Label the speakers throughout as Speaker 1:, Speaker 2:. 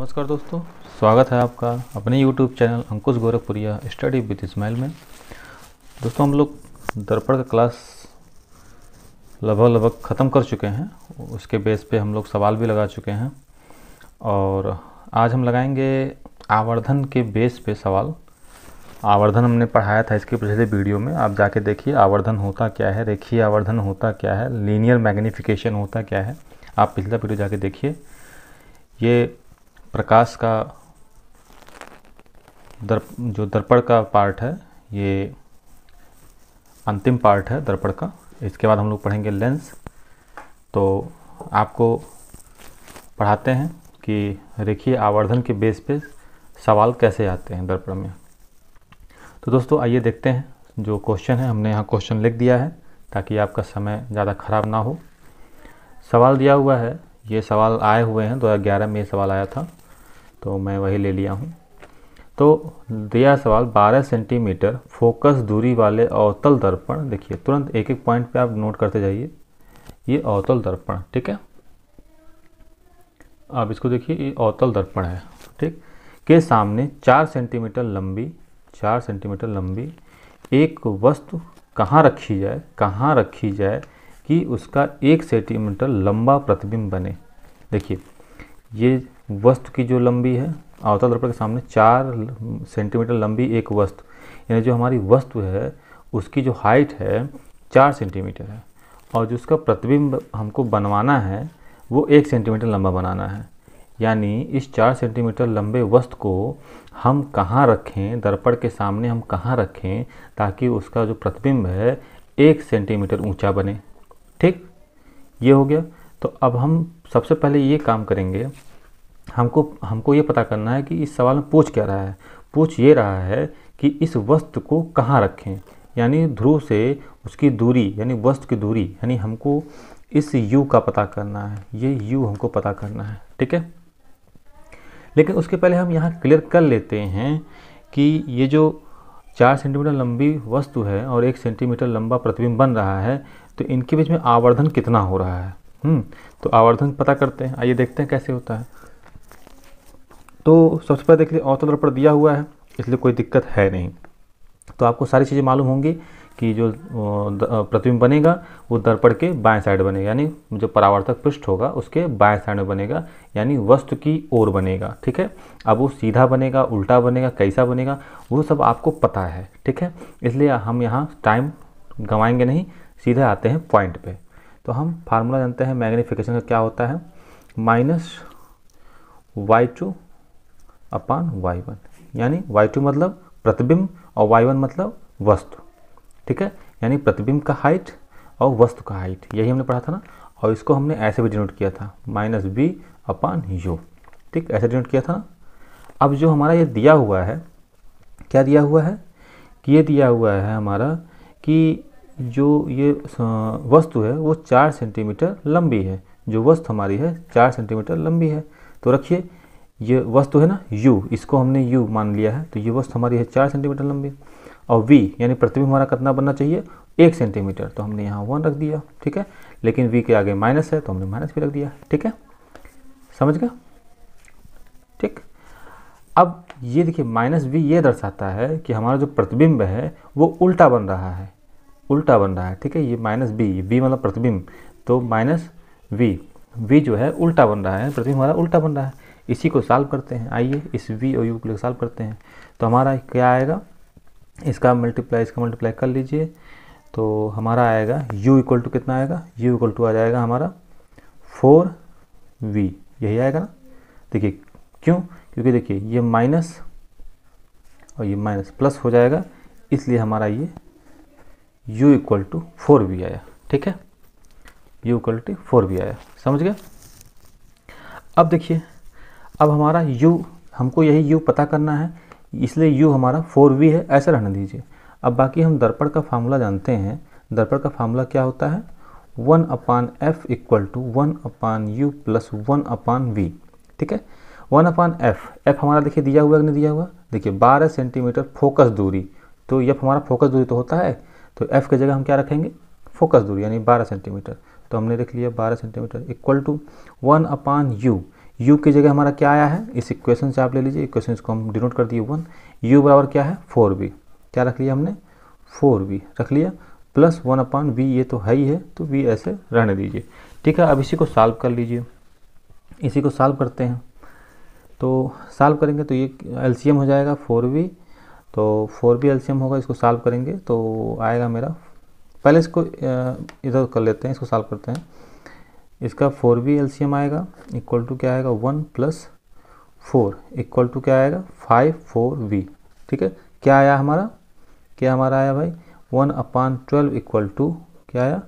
Speaker 1: नमस्कार दोस्तों, स्वागत है आपका अपने YouTube channel Ankush Gorakhpuriya study with Ismail में। दोस्तों, हम लोग दर्पण का क्लास लगभग ख़त्म कर चुके हैं। उसके बेस पे हम लोग सवाल भी लगा चुके हैं और आज हम लगाएंगे आवर्धन के बेस पे सवाल। आवर्धन हमने पढ़ाया था इसके पिछले वीडियो में, आप जाके देखिए आवर्धन होता क्या है, रेखीय आवर्धन होता क्या है, लीनियर मैग्नीफिकेशन होता क्या है। आप पिछला वीडियो जाके देखिए। ये प्रकाश का जो दर्पण का पार्ट है, ये अंतिम पार्ट है दर्पण का। इसके बाद हम लोग पढ़ेंगे लेंस। तो आपको पढ़ाते हैं कि रेखीय आवर्धन के बेस पे सवाल कैसे आते हैं दर्पण में। तो दोस्तों आइए देखते हैं जो क्वेश्चन है। हमने यहाँ क्वेश्चन लिख दिया है ताकि आपका समय ज़्यादा ख़राब ना हो। सवाल दिया हुआ है, ये सवाल आए हुए हैं 2011 में ये सवाल आया था, तो मैं वही ले लिया हूँ। तो दिया सवाल 12 सेंटीमीटर फोकस दूरी वाले अवतल दर्पण। देखिए तुरंत एक एक पॉइंट पे आप नोट करते जाइए। ये अवतल दर्पण, ठीक है, आप इसको देखिए, ये अवतल दर्पण है, ठीक, के सामने 4 सेंटीमीटर लंबी एक वस्तु कहाँ रखी जाए कि उसका 1 सेंटीमीटर लंबा प्रतिबिंब बने। देखिए ये वस्तु की जो लंबी है, अवतल दर्पण के सामने 4 सेंटीमीटर लंबी एक वस्तु, यानी जो हमारी वस्तु है उसकी जो हाइट है 4 सेंटीमीटर है और जो उसका प्रतिबिंब हमको बनवाना है वो 1 सेंटीमीटर लंबा बनाना है। यानी इस 4 सेंटीमीटर लंबे वस्तु को हम कहाँ रखें, दर्पण के सामने हम कहाँ रखें ताकि उसका जो प्रतिबिंब है 1 सेंटीमीटर ऊंचा बने। ठीक, ये हो गया। तो अब हम सबसे पहले ये काम करेंगे, हमको ये पता करना है कि इस सवाल में पूछ क्या रहा है। पूछ ये रहा है कि इस वस्तु को कहाँ रखें, यानी ध्रुव से उसकी दूरी, यानी वस्तु की दूरी, यानी हमको इस u का पता करना है। ये u हमको पता करना है, ठीक है। लेकिन उसके पहले हम यहाँ क्लियर कर लेते हैं कि ये जो 4 सेंटीमीटर लंबी वस्तु है और 1 सेंटीमीटर लंबा प्रतिबिंब बन रहा है, तो इनके बीच में आवर्धन कितना हो रहा है। तो आवर्धन पता करते हैं। आइए देखते हैं कैसे होता है। तो सबसे पहले देख लीजिए, अवतल दर्पण दिया हुआ है इसलिए कोई दिक्कत है नहीं। तो आपको सारी चीज़ें मालूम होंगी कि जो प्रतिबिंब बनेगा वो दर्पण के बाएं साइड बनेगा, यानी जो परावर्तक पृष्ठ होगा उसके बाएं साइड में बनेगा, यानी वस्तु की ओर बनेगा, ठीक है। अब वो सीधा बनेगा, उल्टा बनेगा, कैसा बनेगा, वो सब आपको पता है, ठीक है। इसलिए हम यहाँ टाइम गंवाएंगे नहीं, सीधे आते हैं पॉइंट पे। तो हम फार्मूला जानते हैं मैग्नीफिकेशन का, क्या होता है, -y2 अपान y1, यानी y2 मतलब प्रतिबिंब और y1 मतलब वस्तु, ठीक है। यानी प्रतिबिंब का हाइट और वस्तु का हाइट, यही हमने पढ़ा था ना। और इसको हमने ऐसे भी डिनोट किया था, -b अपान u, ठीक, ऐसे डिनोट किया था। अब जो हमारा ये दिया हुआ है, क्या दिया हुआ है कि ये दिया हुआ है हमारा कि जो ये वस्तु है वो 4 सेंटीमीटर लंबी है। जो वस्तु हमारी है 4 सेंटीमीटर लंबी है। तो रखिए ये वस्तु है ना u, इसको हमने u मान लिया है। तो ये वस्तु हमारी है 4 सेंटीमीटर लंबी और v यानी प्रतिबिंब हमारा कितना बनना चाहिए, 1 सेंटीमीटर। तो हमने यहाँ 1 रख दिया, ठीक है। लेकिन v के आगे माइनस है तो हमने माइनस भी रख दिया, ठीक है। समझ गया, ठीक। अब ये देखिए -v ये दर्शाता है कि हमारा जो प्रतिबिंब है वो उल्टा बन रहा है, ठीक है। ये -b मतलब प्रतिबिंब, तो -v जो है उल्टा बन रहा है, प्रतिबिंब हमारा उल्टा बन रहा है। इसी को सॉल्व करते हैं। आइए इस v और u को सॉल्व करते हैं। तो हमारा क्या आएगा, इसका मल्टीप्लाई कर लीजिए। तो हमारा आएगा u इक्वल टू कितना आएगा, u इक्वल टू आ जाएगा हमारा 4v, यही आएगा ना। देखिए क्यों, क्योंकि देखिए ये माइनस और ये माइनस प्लस हो जाएगा, इसलिए हमारा ये u इक्वल टू 4v आया, ठीक है। u इक्वल टू 4v आया, समझ गए। अब देखिए, अब हमारा u, हमको यही u पता करना है, इसलिए u हमारा 4v है, ऐसा रहने दीजिए। अब बाकी हम दर्पण का फार्मूला जानते हैं। दर्पण का फार्मूला क्या होता है, 1/f equal to 1/u plus 1/v, ठीक है। 1/f, f हमारा देखिए दिया हुआ कि नहीं दिया हुआ, देखिए 12 सेंटीमीटर फोकस दूरी। तो f हमारा फोकस दूरी तो होता है, तो f की जगह हम क्या रखेंगे, फोकस दूरी, यानी 12 सेंटीमीटर। तो हमने लिख लिया 12 centimetre equal to 1/u, u की जगह हमारा क्या आया है, इस इक्वेशन से आप ले लीजिए, इक्वेशन इसको हम डिनोट कर दिए 1, u बराबर क्या है 4v, क्या रख लिया हमने 4v रख लिया, प्लस 1/v, ये तो है ही है, तो v ऐसे रहने दीजिए। ठीक है, अब इसी को सॉल्व कर लीजिए, इसी को सॉल्व करते हैं। तो सॉल्व करेंगे तो ये एलसीएम हो जाएगा 4v, तो 4v एलसीएम होगा, इसको सॉल्व करेंगे तो आएगा मेरा, पहले इसको इधर कर लेते हैं, इसको सॉल्व करते हैं। इसका 4v एलसीएम आएगा इक्वल टू क्या आएगा 1 + 4 इक्वल टू क्या आएगा 5/4v। ठीक है, क्या आया हमारा, क्या हमारा आया भाई 1/12 इक्वल टू क्या आया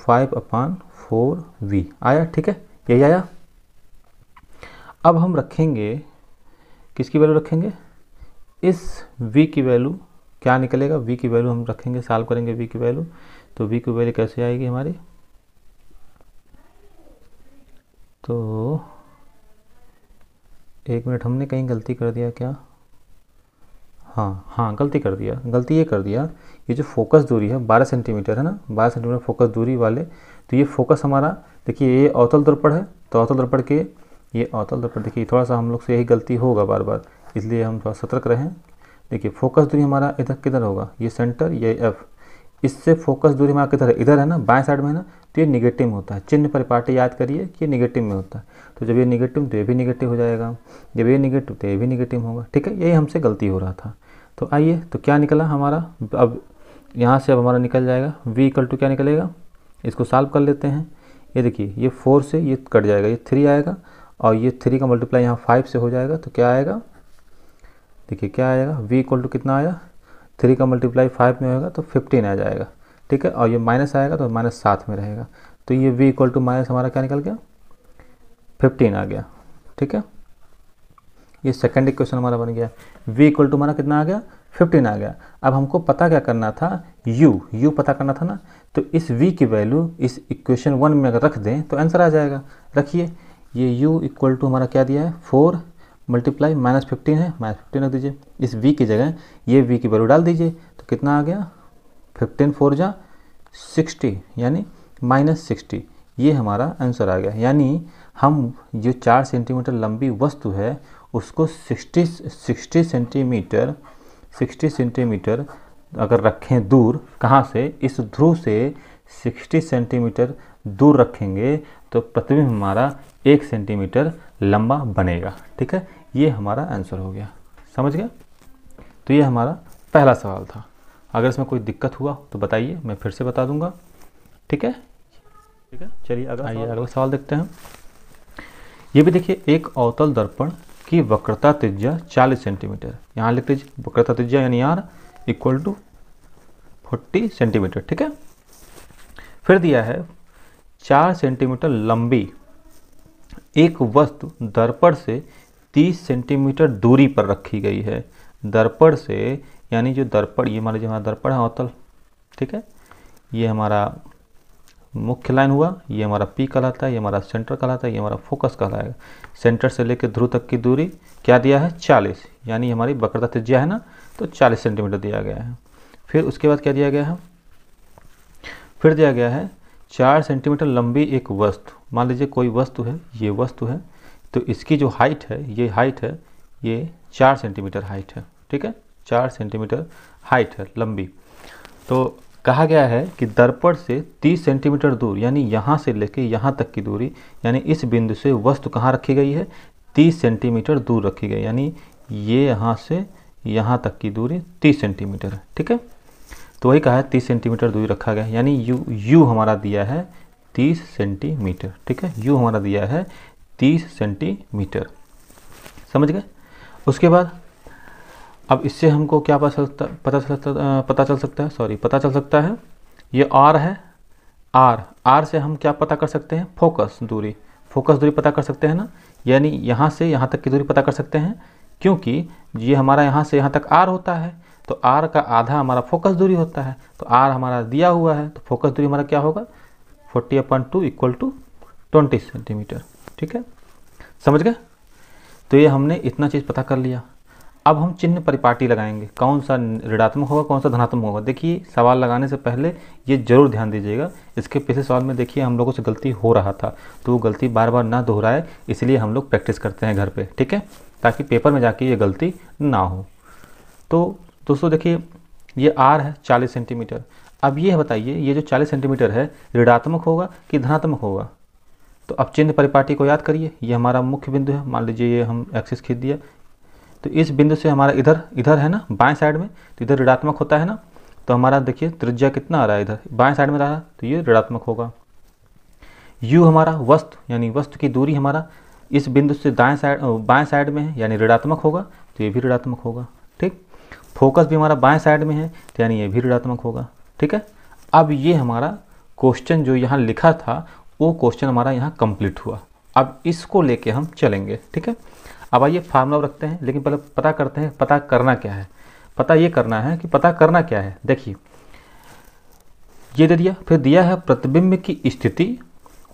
Speaker 1: 5/4v आया। ठीक है, यही आया। अब हम रखेंगे, किसकी वैल्यू रखेंगे, इस v की वैल्यू क्या निकलेगा, v की वैल्यू हम रखेंगे, सॉल्व करेंगे v की वैल्यू, तो v की वैल्यू कैसे आएगी हमारी, तो एक मिनट, हमने कहीं गलती कर दिया क्या, हाँ गलती कर दिया, गलती ये कर दिया, ये जो फोकस दूरी है 12 सेंटीमीटर है ना, 12 सेंटीमीटर फोकस दूरी वाले, तो ये फोकस हमारा देखिए, ये अवतल दर्पण है, तो अवतल दर्पण के ये अवतल दर्पण देखिए, थोड़ा सा हम लोग से यही गलती होगा बार बार, इसलिए हम थोड़ा सतर्क रहें। देखिए फोकस दूरी हमारा इधर किधर होगा, ये सेंटर, ये एफ, इससे फोकस दूरी हमारा किधर है, इधर है ना, बाएं साइड में है ना, तो ये निगेटिव में होता है, चिन्ह परिपाटी याद करिए कि ये निगेटिव में होता है, तो जब ये निगेटिव तो ये भी निगेटिव हो जाएगा, जब ये निगेटिव तो ये भी निगेटिव होगा। ठीक है, यही हमसे गलती हो रहा था। तो आइए, तो क्या निकला हमारा, अब यहाँ से अब हमारा निकल जाएगा v इक्वल टू क्या निकलेगा, इसको सॉल्व कर लेते हैं। ये देखिए, ये 4 से ये कट जाएगा, ये 3 आएगा, और ये 3 का मल्टीप्लाई यहाँ 5 से हो जाएगा, तो क्या आएगा, देखिए क्या आएगा, v इक्वल टू कितना आया, 3 का मल्टीप्लाई 5 में होगा तो 15 आ जाएगा। ठीक है, और ये माइनस आएगा तो माइनस 7 में रहेगा, तो ये v इक्वल टू माइनस हमारा क्या निकल गया 15 आ गया। ठीक है, ये सेकंड इक्वेशन हमारा बन गया, v इक्वल टू हमारा कितना आ गया 15 आ गया। अब हमको पता क्या करना था, u पता करना था ना, तो इस v की वैल्यू इस इक्वेशन 1 में अगर रख दें तो आंसर आ जाएगा। रखिए, ये u इक्वल टू हमारा क्या दिया है 4 मल्टीप्लाई -15 है, -15 रख दीजिए, इस v की जगह ये v की वैल्यू डाल दीजिए, तो कितना आ गया 15 4 जा 60, यानी -60, ये हमारा आंसर आ गया। यानी हम जो 4 सेंटीमीटर लंबी वस्तु है उसको 60 सेंटीमीटर अगर रखें दूर, कहाँ से, इस ध्रुव से 60 सेंटीमीटर दूर रखेंगे तो प्रतिबिंब हमारा 1 सेंटीमीटर लंबा बनेगा। ठीक है, ये हमारा आंसर हो गया, समझ गया। तो ये हमारा पहला सवाल था। अगर इसमें कोई दिक्कत हुआ तो बताइए, मैं फिर से बता दूंगा। ठीक है, चलिए अगला सवाल देखते हैं। ये भी देखिए, एक अवतल दर्पण की वक्रता त्रिज्या 40 सेंटीमीटर, यहाँ लिख लीजिए वक्रता त्रिज्या यानी r इक्वल टू 40 सेंटीमीटर। ठीक है, फिर दिया है 4 सेंटीमीटर लंबी एक वस्तु दर्पण से 30 सेंटीमीटर दूरी पर रखी गई है। दर्पण से यानी जो दर्पण, ये मान लीजिए हमारा दर्पण है अवतल, ठीक है, ये हमारा मुख्य लाइन हुआ, ये हमारा P कहलाता है, ये हमारा सेंटर कहलाता है, ये हमारा फोकस कहलाएगा। सेंटर से लेकर ध्रुव तक की दूरी क्या दिया है 40, यानी हमारी वक्रता त्रिज्या है ना, तो 40 सेंटीमीटर दिया गया है। फिर उसके बाद क्या दिया गया है, फिर दिया गया है 4 सेंटीमीटर लंबी एक वस्तु, मान लीजिए कोई वस्तु है, ये वस्तु है, तो इसकी जो हाइट है, ये हाइट है, ये 4 सेंटीमीटर हाइट है। ठीक है, 4 सेंटीमीटर हाइट है लंबी। तो कहा गया है कि दर्पण से 30 सेंटीमीटर दूर, यानी यहाँ से लेके यहाँ तक की दूरी, यानी इस बिंदु से वस्तु कहाँ रखी गई है 30 सेंटीमीटर दूर रखी गई, यानी ये यहाँ से यहाँ तक की दूरी 30 सेंटीमीटर है। ठीक है, तो वही कहा है 30 सेंटीमीटर दूरी रखा गया, यानी यू हमारा दिया है 30 सेंटीमीटर। ठीक है, यू हमारा दिया है 30 सेंटीमीटर, समझ गए। उसके बाद अब इससे हमको क्या पता चल सकता है, ये r है, r से हम क्या पता कर सकते हैं, फोकस दूरी पता कर सकते हैं ना, यानी यहाँ से यहाँ तक की दूरी पता कर सकते हैं, क्योंकि ये हमारा यहाँ से यहाँ तक r होता है, तो r का आधा हमारा फोकस दूरी होता है, तो r हमारा दिया हुआ है, तो फोकस दूरी हमारा क्या होगा 40/2 इक्वल टू 20 सेंटीमीटर। ठीक है, समझ गए। तो ये हमने इतना चीज़ पता कर लिया। अब हम चिन्ह परिपाटी लगाएंगे, कौन सा ऋणात्मक होगा कौन सा धनात्मक होगा। देखिए सवाल लगाने से पहले ये जरूर ध्यान दीजिएगा, इसके पिछले सवाल में देखिए हम लोगों से गलती हो रहा था, तो वो गलती बार बार ना दोहराए, इसलिए हम लोग प्रैक्टिस करते हैं घर पे, ठीक है, ताकि पेपर में जाके ये गलती ना हो। तो दोस्तों देखिए ये आर है 40 सेंटीमीटर। अब ये बताइए ये जो 40 सेंटीमीटर है ऋणात्मक होगा कि धनात्मक होगा। तो अब चिन्ह परिपाटी को याद करिए, ये हमारा मुख्य बिंदु है, मान लीजिए ये हम एक्सिस खींच दिया, तो इस बिंदु से हमारा इधर है ना बाएं साइड में, तो इधर ऋणात्मक होता है ना, तो हमारा देखिए त्रिज्या कितना आ रहा है, इधर बाएं साइड में रहा, तो ये ऋणात्मक होगा। यू हमारा वस्तु यानी वस्तु की दूरी हमारा इस बिंदु से बाएं साइड में है, यानी ऋणात्मक होगा, तो ये भी ऋणात्मक होगा, ठीक। फोकस भी हमारा बाएं साइड में है, तो यानी ये भी ऋणात्मक होगा, ठीक है। अब ये हमारा क्वेश्चन जो यहाँ लिखा था वो क्वेश्चन हमारा यहाँ कंप्लीट हुआ। अब इसको लेके हम चलेंगे, ठीक है। अब आइए फार्मूला रखते हैं, लेकिन पहले पता करते हैं पता करना क्या है। पता ये करना है कि पता करना क्या है। देखिए ये दे दिया, फिर दिया है प्रतिबिंब की स्थिति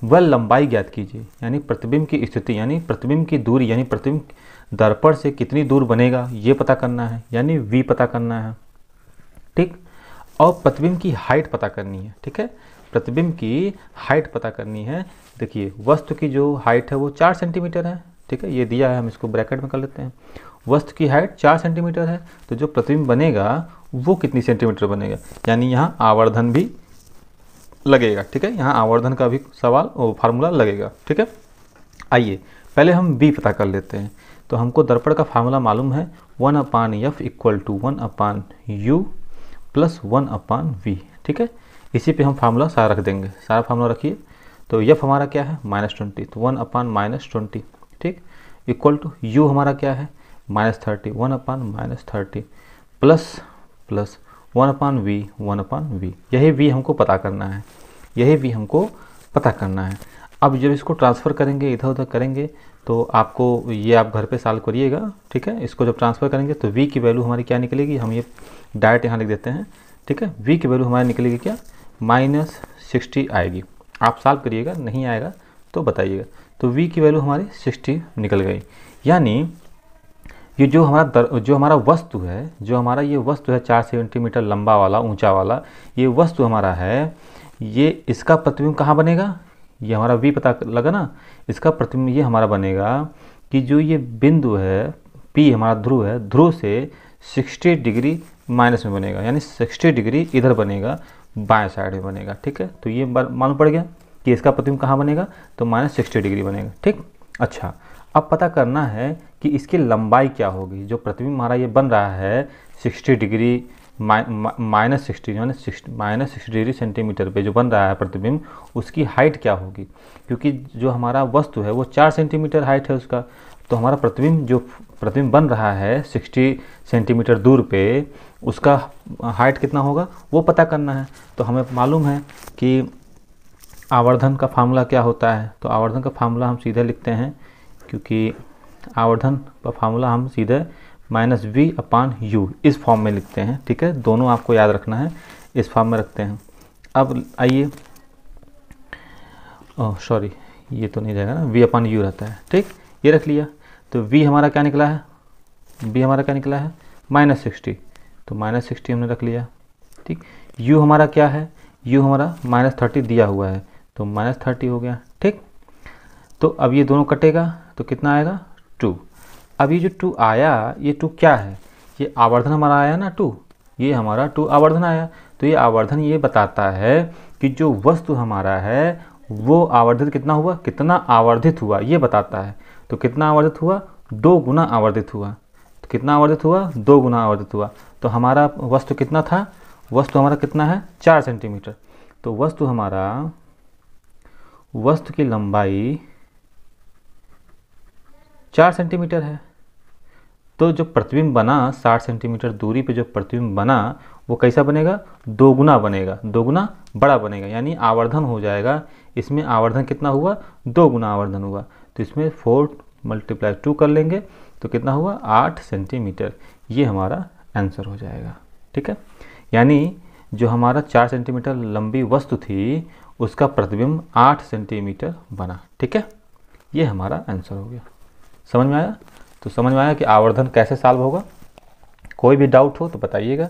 Speaker 1: व लंबाई ज्ञात कीजिए, यानी प्रतिबिंब की स्थिति यानी प्रतिबिंब की दूरी, यानी प्रतिबिंब दर्पण से कितनी दूर बनेगा ये पता करना है, यानी v पता करना है, ठीक। और प्रतिबिंब की हाइट पता करनी है, ठीक है, प्रतिबिंब की हाइट पता करनी है। देखिए वस्तु की जो हाइट है वो 4 सेंटीमीटर है, ठीक है, ये दिया है, हम इसको ब्रैकेट में कर लेते हैं। वस्तु की हाइट 4 सेंटीमीटर है, तो जो प्रतिबिंब बनेगा वो कितनी सेंटीमीटर बनेगा, यानी यहाँ आवर्धन भी लगेगा, ठीक है, यहाँ आवर्धन का भी सवाल फार्मूला लगेगा, ठीक है। आइए पहले हम v पता कर लेते हैं। तो हमको दर्पण का फार्मूला मालूम है 1/f = 1/u + 1/v, ठीक है। इसी पे हम फार्मूला सारा रख देंगे, सारा फार्मूला रखिए। तो f हमारा क्या है -20, तो 1/-20, ठीक, इक्वल टू u हमारा क्या है -30, 1/-30 प्लस 1/v, 1/v। यही v हमको पता करना है, यही v हमको पता करना है। अब जब इसको ट्रांसफ़र करेंगे इधर उधर करेंगे तो आपको ये आप घर पे सॉल्व करिएगा, ठीक है। इसको जब ट्रांसफ़र करेंगे तो v की वैल्यू हमारी क्या निकलेगी, हम ये डायरेक्ट यहाँ लिख देते हैं, ठीक है। v की वैल्यू हमारी निकलेगी क्या -60 आएगी। आप सॉल्व करिएगा, नहीं आएगा तो बताइएगा। तो v की वैल्यू हमारी 60 निकल गई। यानी ये जो हमारा वस्तु है, जो हमारा ये वस्तु है 4 सेंटीमीटर लंबा वाला ऊंचा वाला ये वस्तु हमारा है, ये इसका प्रतिबिंब कहाँ बनेगा, ये हमारा v पता लगा ना, इसका प्रतिबिंब ये हमारा बनेगा कि जो ये बिंदु है P हमारा ध्रुव है, ध्रुव से 60 डिग्री माइनस में बनेगा, यानी 60 डिग्री इधर बनेगा, बाएं साइड में बनेगा, ठीक है। तो ये मालूम पड़ गया कि इसका प्रतिबिंब कहाँ बनेगा, तो -60 डिग्री बनेगा, ठीक। अच्छा अब पता करना है कि इसकी लंबाई क्या होगी। जो प्रतिबिंब हमारा ये बन रहा है 60 डिग्री -60 यानी -60 डिग्री सेंटीमीटर पे जो बन रहा है प्रतिबिंब, उसकी हाइट क्या होगी, क्योंकि जो हमारा वस्तु है वो 4 सेंटीमीटर हाइट है उसका, तो हमारा प्रतिबिंब बन रहा है 60 सेंटीमीटर दूर पे, उसका हाइट कितना होगा वो पता करना है। तो हमें मालूम है कि आवर्धन का फार्मूला क्या होता है। तो आवर्धन का फार्मूला हम सीधे लिखते हैं, क्योंकि आवर्धन का फार्मूला हम सीधे -v/u इस फॉर्म में लिखते हैं, ठीक है। दोनों आपको याद रखना है, इस फॉर्म में रखते हैं। अब आइए, सॉरी ये तो नहीं रहेगा ना, v/u रहता है, ठीक, ये रख लिया। तो v हमारा क्या निकला है, v हमारा क्या निकला है -60, तो -60 हमने रख लिया, ठीक। u हमारा क्या है, u हमारा -30 दिया हुआ है, तो -30 हो गया, ठीक। तो अब ये दोनों कटेगा तो कितना आएगा 2। अब ये जो 2 आया, ये 2 क्या है, ये आवर्धन हमारा आया ना 2, ये हमारा 2 आवर्धन आया। तो ये आवर्धन ये बताता है कि जो वस्तु हमारा है वो आवर्धित कितना हुआ, कितना आवर्धित हुआ ये बताता है। तो कितना आवर्धित हुआ, 2 गुना आवर्धित हुआ। तो कितना आवर्धित हुआ, 2 गुना आवर्धित हुआ। तो हमारा वस्तु कितना था, वस्तु हमारा कितना है 4 सेंटीमीटर। तो वस्तु की लंबाई 4 सेंटीमीटर है। तो जो प्रतिबिंब बना 60 सेंटीमीटर दूरी पे जो प्रतिबिंब बना वो कैसा बनेगा, 2 गुना बनेगा, 2 गुना बड़ा बनेगा, यानी आवर्धन हो जाएगा। इसमें आवर्धन कितना हुआ, 2 गुना आवर्धन हुआ। तो इसमें 4 × 2 कर लेंगे तो कितना हुआ 8 सेंटीमीटर। ये हमारा आंसर हो जाएगा, ठीक है। यानी जो हमारा 4 सेंटीमीटर लंबी वस्तु थी उसका प्रतिबिंब 8 सेंटीमीटर बना, ठीक है। ये हमारा आंसर हो गया। समझ में आया? तो समझ में आया कि आवर्धन कैसे सॉल्व होगा। कोई भी डाउट हो तो बताइएगा।